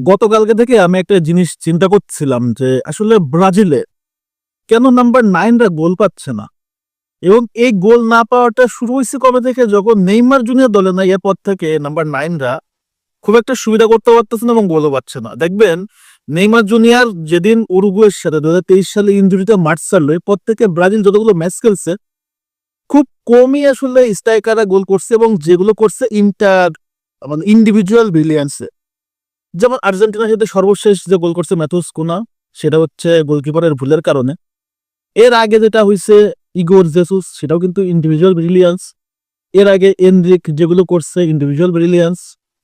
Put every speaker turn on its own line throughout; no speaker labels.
গতকালকে থেকে আমি একটা জিনিস চিন্তা করছিলাম যে আসলে ব্রাজিলে কেন নাম্বার 9রা গোল পাচ্ছে না, এবং এই গোল না পাওয়াটা শুরু হয়েছে কবে থেকে, যখন নেইমার জুনিয়র দলে নাই এরপর থেকে নাম্বার 9রা খুব একটা সুবিধা করতে পারতেছে না এবং গোলও পাচ্ছে না। দেখবেন নেইমার জুনিয়র যেদিন উরুগুয়ের সাথে 2023 সালে ইনজুরিতে মাঠ ছাড়লো, এরপর থেকে ব্রাজিল যতগুলো ম্যাচ খেলছে খুব কমই আসলে স্ট্রাইকাররা গোল করছে, এবং যেগুলো করছে মানে ইন্ডিভিজুয়াল ব্রিলিয়ান্সে। যেমন আর্জেন্টিনার সাথে সর্বশেষ যে গোল করছে ম্যাথুস কুনা, সেটা হচ্ছে গোলকিপারের ভুলের কারণে। এর আগে যেটা হয়েছে ইগোর জেসুস, সেটাও কিন্তু ইন্ডিভিজুয়াল ব্রিলিয়ান্স। এর আগে এনরিক যেগুলো করছে ইন্ডিভিজুয়াল ব্রিলিয়ান্স।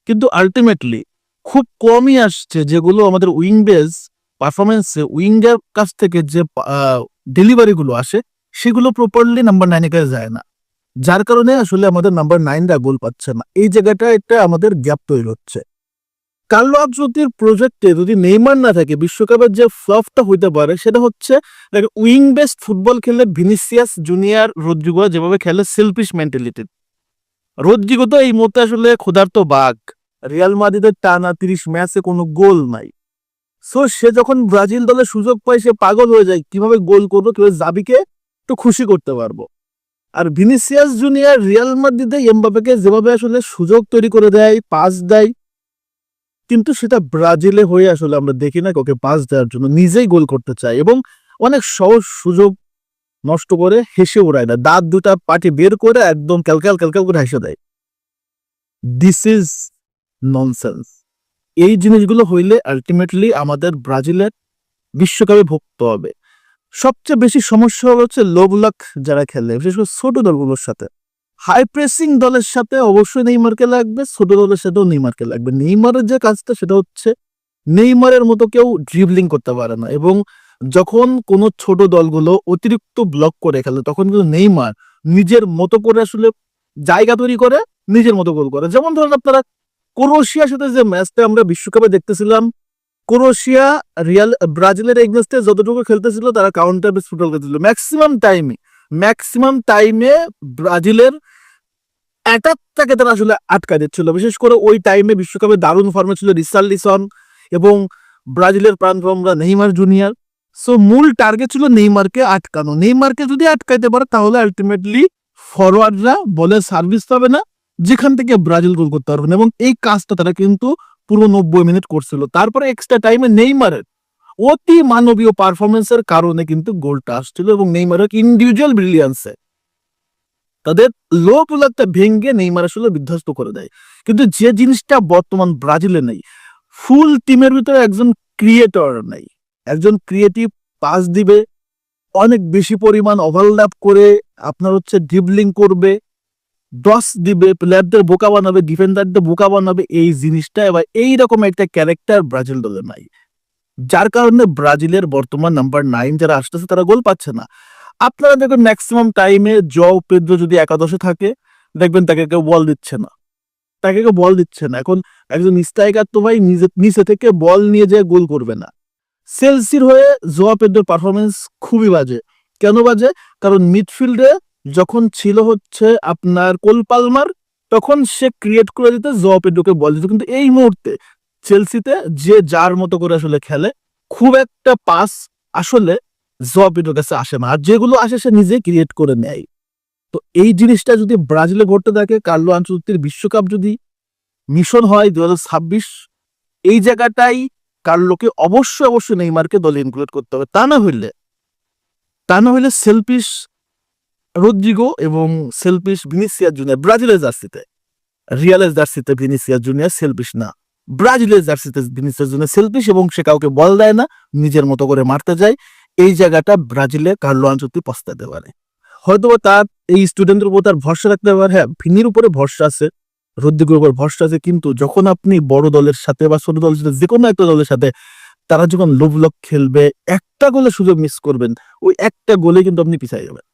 কিন্তু আলটিমেটলি খুব কমই আসছে যেগুলো আমাদের উইং বেস পারফরমেন্সে উইঙ্গের কাছ থেকে যে ডেলিভারি গুলো আসে সেগুলো প্রপারলি নাম্বার 9 এর কাছে যায় না, যার কারণে আসলে আমাদের নাম্বার 9রা গোল পাচ্ছে না। এই জায়গাটা একটা আমাদের গ্যাপ তৈরি হচ্ছে। কার্লো আনচেলত্তির প্রজেক্টে যদি নেইমার না থাকে, বিশ্বকাপের যে ফ্লপটা হইতে পারে সেটা হচ্ছে উইং বেস্ট ফুটবল খেলে ভিনিসিয়াস জুনিয়র রদ্রিগো যেভাবে খেলে সেলফিশ মেন্টালিটি। রদ্রিগো তো এই মুহূর্তে আসলে ক্ষুধার্ত বাঘ। রিয়াল মাদ্রিদের টানা 30 ম্যাচে কোনো গোল নাই। সো সে যখন ব্রাজিল দলে সুযোগ পায় সে পাগল হয়ে যায় কিভাবে গোল করবো, কিভাবে জাবিকে একটু খুশি করতে পারবো। আর ভিনিসিয়াস জুনিয়র রিয়াল মাদ্রিদে এমবাপ্পেকে যেভাবে আসলে সুযোগ তৈরি করে দেয়, পাস দেয়, কিন্তু সেটা ব্রাজিলে হয়ে আসলে আমরা দেখি না ওকে পাস দেওয়ার জন্য, নিজেই গোল করতে চায় এবং অনেক সহজ সুযোগ নষ্ট করে হেসে ওড়ায় না, দাঁত দুটা পাটি বের করে একদম ক্যালক্যাল ক্যালক্যাল করে হেসে দেয়। This is nonsense. এই জিনিসগুলো হইলে আলটিমেটলি আমাদের ব্রাজিলের বিশ্বকাপে ভুগতে হবে। সবচেয়ে বেশি সমস্যা হচ্ছে লো ব্লক যারা খেলে, বিশেষ করে ছোট দলগুলোর সাথে। হাই প্রেসিং দলের সাথে অবশ্যই নেইমারকে লাগবে, ছোট দলের সাথেও নেইমারকে লাগবে। নেইমারের যে কাজটা সেটা হচ্ছে নেইমারের মতো কেউ ড্রিবলিং করতে পারে না, এবং যখন কোনো ছোট দলগুলো অতিরিক্ত ব্লক করে খেলে তখন কিন্তু নেইমার নিজের মতো করে আসলে জায়গা তৈরি করে নিজের মতো গোল করে। যেমন ধরেন আপনারা ক্রোয়েশিয়ার সাথে যে ম্যাচটা আমরা বিশ্বকাপে দেখতেছিলাম, ক্রোয়েশিয়া ব্রাজিলের এগেইনস্টে যতটুকু খেলতেছিল তারা কাউন্টার বেস ফুটবল খেলতেছিল ম্যাক্সিমাম টাইমে ব্রাজিলের অ্যাটাকটাকে তারা আসলে আটকা দিচ্ছিল। বিশেষ করে ওই টাইমে বিশ্বকাপে দারুণ ফর্মে ছিল রিচার্লিসন এবং ব্রাজিলের প্রাণভ্রমরা নেইমার জুনিয়র। সো মূল টার্গেট ছিল নেইমারকে আটকানো। নেইমারকে যদি আটকাইতে পারে তাহলে আলটিমেটলি ফরওয়ার্ডরা বলে সার্ভিস পাবে না, যেখান থেকে ব্রাজিল গোল করতে পারবে না, এবং এই কাজটা তারা কিন্তু পুরো 90 মিনিট করছিল। তারপরে এক্সট্রা টাইমে নেইমারের অতি মানবীয় পারফরমেন্সের কারণে কিন্তু গোলটা আসছিল, এবং নেইমারের ইন্ডিভিজুয়াল ব্রিলিয়ান্সে তাদের লো পুলারটা ভেঙ্গে নেইমার আসলে বিধ্বস্ত করে দেয়। কিন্তু যে জিনিসটা বর্তমান ব্রাজিলে নেই, ফুল টিমের ভিতরে একজন ক্রিয়েটর নেই। একজন ক্রিয়েটিভ পাস দিবে, অনেক বেশি পরিমাণ ওভারল্যাপ করে আপনার হচ্ছে ড্রিবলিং করবে, ডস দিবে, প্লেয়ারদের বোকা বানাবে, ডিফেন্ডারদের বোকা বানাবে। এই জিনিসটা এবার এইরকম একটা ক্যারেক্টার ব্রাজিল দলে নাই, যার কারণে ব্রাজিলের বর্তমান নাম্বার 9 যারা আসতেছে তারা গোল পাচ্ছে না। আপনারা দেখবেন ম্যাক্সিমাম টাইমে জও পেদ্রো যদি একাদশে থাকে, দেখবেন তাকে কেউ বল দিচ্ছে না, এখন একজন স্ট্রাইকার তো ভাই নিচে থেকে বল নিয়ে যায় গোল করবে না। চেলসির হয়ে জোয়া পেদ্রোর পারফরমেন্স খুবই বাজে। কেন বাজে? কারণ মিডফিল্ডে যখন ছিল হচ্ছে আপনার কোল পালমার, তখন সে ক্রিয়েট করে দিতে জোয়া পেদ্রোকে বল দিত। কিন্তু এই মুহূর্তে চেলসিতে যে যার মতো করে আসলে খেলে, খুব একটা পাস আসলে জোয়া পেদ্রোর কাছে আসে না, আর যেগুলো আসে সে নিজে ক্রিয়েট করে নেয়। তো এই জিনিসটা যদি ব্রাজিলে ঘটতে থাকে, কার্লো আনচেলত্তির বিশ্বকাপ যদি মিশন হয় 2026, এই জায়গাটাই কার্লোকে অবশ্যই নেইমারকে দলে ইনক্লুড করতে হবে। তা না হইলে সেলফিশ রদ্রিগো এবং সেলফিশ ভিনিসিয়াস জুনিয়র ব্রাজিলের জার্সিতে, রিয়ালের জার্সিতে ভিনিসিয়াস জুনিয়র সেলফিশ না, ব্রাজিলের জার্সিতে ভিনিসিয়াস জুনিয়র সেলফিশ, এবং সে কাউকে বল দেয় না, নিজের মতো করে মারতে যায়। এই জায়গাটা ব্রাজিলে কার্লো আনচেলত্তি পস্তাতে পারে। হয়তো তার এই স্টুডেন্টের উপর তার ভরসা রাখতে পারে, হ্যাঁ ভিনির উপরে ভরসা আছে, রদ্রিগোর উপর ভরসা আছে, কিন্তু যখন আপনি বড় দলের সাথে বা ছোট দলের সাথে যে কোনো একটা দলের সাথে তারা যখন লো ব্লক খেলবে, একটা গোলে সুযোগ মিস করবেন, ওই একটা গোলে কিন্তু আপনি পিছাই যাবেন।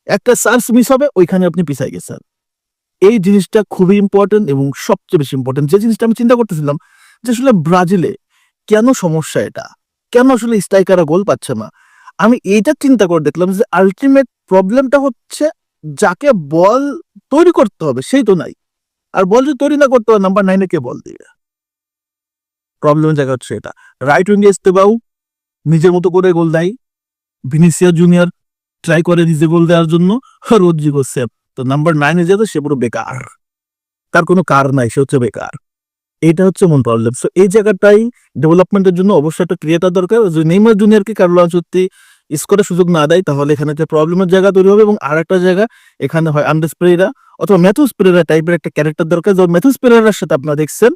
একটা চান্স মিস হবে, ওইখানে আপনি পিছাই গেছেন। এই জিনিসটা খুবই ইম্পর্টেন্ট, এবং সবচেয়ে বেশি ইম্পর্টেন্ট যে জিনিসটা আমি চিন্তা করতেছিলাম যে আসলে ব্রাজিলে কেন সমস্যা, এটা কেন আসলে স্ট্রাইকাররা গোল পাচ্ছে না। আমি এইটা চিন্তা করে দেখলাম যে আলটিমেট প্রবলেমটা হচ্ছে যাকে বল তৈরি করতে হবে সেই তো নাই, আর বল যদি তৈরি না করতে হবে নাম্বার 9-এ কে বল দিবে? প্রবলেমের জায়গা হচ্ছে এটা। রাইট উইঙ্গে এস্তেবাও নিজের মতো করে গোল দেয়, ভিনিসিয়াস জুনিয়র ট্রাই করে নিজে গোল দেওয়ার জন্য, রদ্রিগো সেভ। তো নাম্বার 9 যেতে সে পুরো বেকার, তার কোনো কার নাই, সে হচ্ছে বেকার। এটা হচ্ছে মূল প্রবলেম। সো এই জায়গাটাই ডেভেলপমেন্টের জন্য অবশ্যই একটা ক্রিয়েটার দরকার। যদি নেইমার জুনিয়রকে কার্লো আনচেলত্তি স্কোরের সুযোগ না দেয় তাহলে এখানে যে প্রবলেমের জায়গা তৈরি হবে। এবং আর একটা জায়গা এখানে হয় আন্ড্রেস পেরেরা অথবা ম্যাথুস পেরেরা টাইপের একটা ক্যারেক্টার দরকার। যেমন ম্যাথুস পেরেরার সাথে আপনারা দেখছেন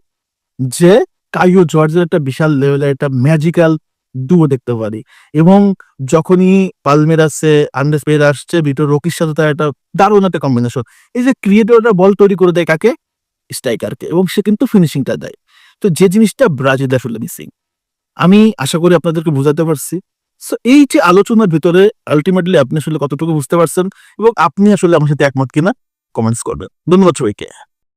যে কাইও জর্জের একটা বিশাল লেভেলের একটা ম্যাজিক্যাল ডুও দেখতে পারি। এবং যখনই পালমেরাসে আন্ড্রেস পেরেরা আসছে, ভিটোর রকির সাথে তার একটা দারুণ একটা কম্বিনেশন। এই যে ক্রিয়েটরটা বল তৈরি করে দেয় কাকে? স্ট্রাইকারকে, এবং সে কিন্তু ফিনিশিংটা দেয়। তো যে জিনিসটা ব্রাজিল আসলে মিসিং, আমি আশা করি আপনাদেরকে বোঝাতে পারছি। সো এই যে আলোচনার ভিতরে আলটিমেটলি আপনি আসলে কতটুকু বুঝতে পারছেন এবং আপনি আসলে আমার সাথে একমত কিনা কমেন্টস করবেন। ধন্যবাদ সবাইকে।